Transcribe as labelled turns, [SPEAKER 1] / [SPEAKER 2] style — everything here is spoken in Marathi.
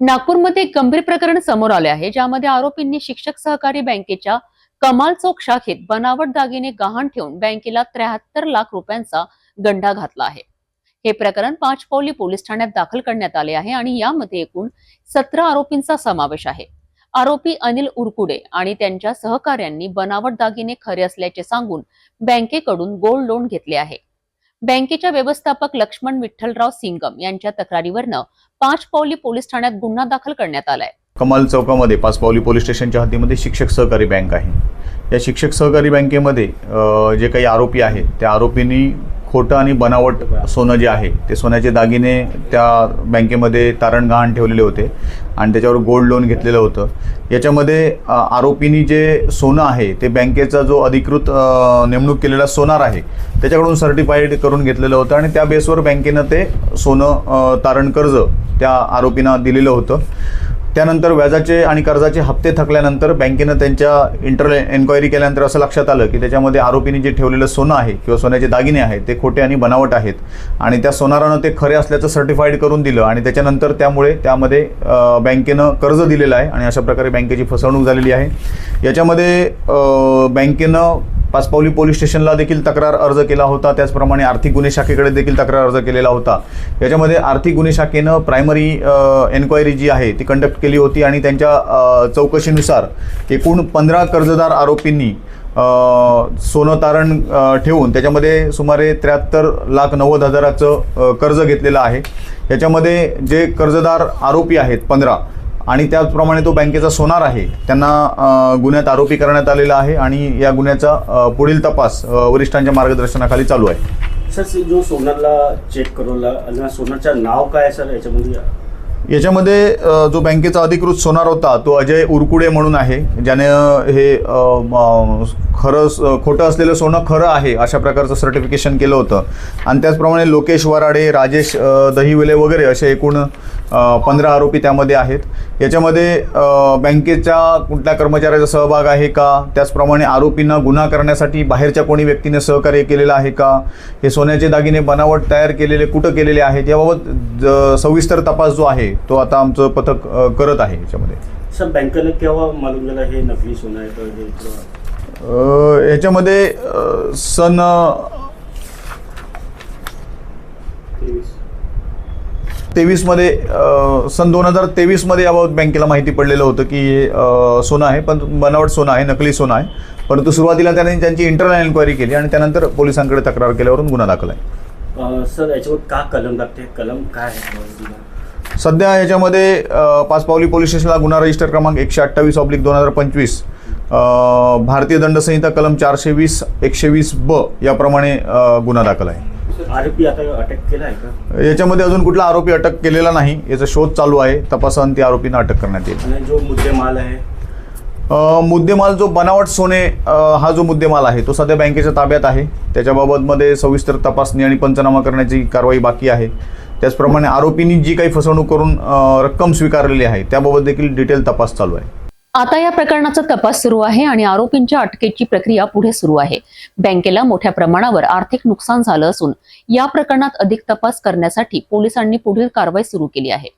[SPEAKER 1] नागपूरमध्ये एक गंभीर प्रकरण समोर आले आहे, ज्यामध्ये आरोपींनी शिक्षक सहकारी बँकेच्या कमाल चौक शाखेत बनावट दागिने गहाण ठेवून बँकेला 73 लाख रुपयांचा गंडा घातला आहे। हे प्रकरण पाचपावली पोलीस ठाण्यात दाखल करण्यात आले आहे आणि यामध्ये एकूण 17 आरोपींचा समावेश आहे। आरोपी अनिल उरकुडे आणि त्यांच्या सहकाऱ्यांनी बनावट दागिने खरे असल्याचे सांगून बँकेकडून गोल्ड लोन घेतले आहे। बँकेच्या व्यवस्थापक लक्ष्मण विठ्ठलराव सिंगम यांच्या तक्रारीवरनं पाचपावली पोलीस ठाण्यात गुन्हा दाखल करण्यात आलाय।
[SPEAKER 2] कमाल चौकामध्ये पाचपावली पोलीस स्टेशनच्या हद्दीमध्ये शिक्षक सहकारी बँक आहे। या शिक्षक सहकारी बँकेमध्ये जे काही आरोपी आहेत त्या आरोपींनी खोटं आणि बनावट सोनं जे आहे ते सोन्याचे दागिने त्या बँकेमध्ये तारण गहाण ठेवलेले होते आणि त्याच्यावर गोल्ड लोन घेतलेलं होतं। याच्यामध्ये आरोपींनी जे सोनं आहे ते बँकेचा जो अधिकृत नेमणूक केलेला सोनार आहे त्याच्याकडून सर्टिफाईड करून घेतलेलं होतं आणि त्या बेसवर बँकेनं ते सोनं तारण कर्ज त्या आरोपींना दिलेलं होतं। त्यानंतर व्याजाचे आणि कर्जाचे हप्ते थकल्यानंतर बँकेनं त्यांच्या एन्क्वायरी केल्यानंतर असं लक्षात आलं की त्याच्यामध्ये आरोपींनी जे ठेवलेलं सोनं आहे किंवा सोन्याचे दागिने आहेत ते खोटे आणि बनावट आहेत आणि त्या सोनारानं ते खरे असल्याचं सर्टिफाईड करून दिलं आणि त्याच्यानंतर त्यामध्ये बँकेनं कर्ज दिलेलं आहे आणि अशा प्रकारे बँकेची फसवणूक झालेली आहे। याच्यामध्ये बँकेनं पाचपावली पोलीस स्टेशनला देखील तक्रार अर्ज केला होता, त्याचप्रमाणे आर्थिक गुन्हे शाखेकडे देखील तक्रार अर्ज केलेला होता। याच्यामध्ये आर्थिक गुन्हे शाखेनं प्रायमरी एन्क्वायरी जी आहे ती कंडक्ट केली होती आणि त्यांच्या चौकशीनुसार एकूण 15 कर्जदार आरोपींनी सोनं तारण ठेवून त्याच्यामध्ये सुमारे 73,90,000चं कर्ज घेतलेलं आहे। याच्यामध्ये जे कर्जदार आरोपी आहेत 15 आणि त्याचप्रमाणे तो बँकेचा सोनार आहे त्यांना गुन्ह्यात आरोपी करण्यात आलेला आहे आणि या गुन्ह्याचा पुढील तपास वरिष्ठांच्या मार्गदर्शनाखाली चालू आहे।
[SPEAKER 3] सर, जो सोनारला चेक करवला सोनारचं नाव काय आहे सर?
[SPEAKER 2] याच्यामध्ये जो बँकेचा अधिकृत सोनार होता तो अजय उरकुडे म्हणून आहे, ज्याने हे खोटं असलेलं सोनं खरं आहे अशा प्रकारचं सर्टिफिकेशन केलं होतं आणि त्याचप्रमाणे लोकेश वराडे, राजेश दहिवेले वगैरे असे एकूण 15 आरोपी त्यामध्ये आहेत। याच्यामध्ये बँकेच्या कुठल्या कर्मचाऱ्याचा सहभाग आहे का, त्याचप्रमाणे आरोपींना गुन्हा करण्यासाठी बाहेरच्या कोणी व्यक्तीने सहकार्य केलेलं आहे का, हे सोन्याचे दागिने बनावट तयार केलेले कुठं केलेले आहेत याबाबत सविस्तर तपास जो आहे तो आता आमचं पथक करत आहे। याच्यामध्ये
[SPEAKER 3] सर, बँकेला केव्हा मालूम झालं हे नकली सोनं आहे?
[SPEAKER 2] याच्यामध्ये सन 2023 मध्ये याबाबत बँकेला माहिती पडलेलं होतं की हे सोनं आहे, पण बनावट सोनं आहे, नकली सोनं आहे। परंतु सुरुवातीला त्यांनी त्यांची इंटरनल एन्क्वायरी केली आणि त्यानंतर पोलिसांकडे तक्रार केल्यावरून गुन्हा दाखल आहे।
[SPEAKER 3] सर, याच्यावर का कलम लागते? कलम काय आहे?
[SPEAKER 2] सध्या याच्यामध्ये पाचपावली पोलीस स्टेशनला गुन्हा रजिस्टर क्रमांक 128/2025 भारतीय दंड संहिता कलम 420/120 याप्रमाणे गुन्हा दाखल आहे।
[SPEAKER 3] आरोपी आता अटक केला आहे का?
[SPEAKER 2] याच्यामध्ये अजून कुठला आरोपी अटक केलेला नाही, याचा शोध चालू आहे, तपासांती आरोपींना अटक करण्यात येईल।
[SPEAKER 3] आणि जो मुद्देमाल आहे
[SPEAKER 2] मुद्देमाल जो बनावट सोने हा जो मुद्देमाल आहे तो सध्या बँकेच्या ताब्यात आहे। त्याच्याबाबतमध्ये सविस्तर तपासणी आणि पंचनामा करण्याची कारवाई बाकी आहे। त्याचप्रमाणे आरोपींनी जी काही फसवणूक करून रक्कम स्वीकारलेली आहे त्याबाबत देखील डिटेल तपास चालू आहे।
[SPEAKER 1] आता या प्रकरणाचा तपास सुरू आहे आणि आरोपींच्या अटकेची प्रक्रिया पुढे सुरू आहे। बँकेला मोठ्या प्रमाणावर आर्थिक नुकसान झालं असून या प्रकरणात अधिक तपास करण्यासाठी पोलिसांनी पुढील कारवाई सुरू केली आहे।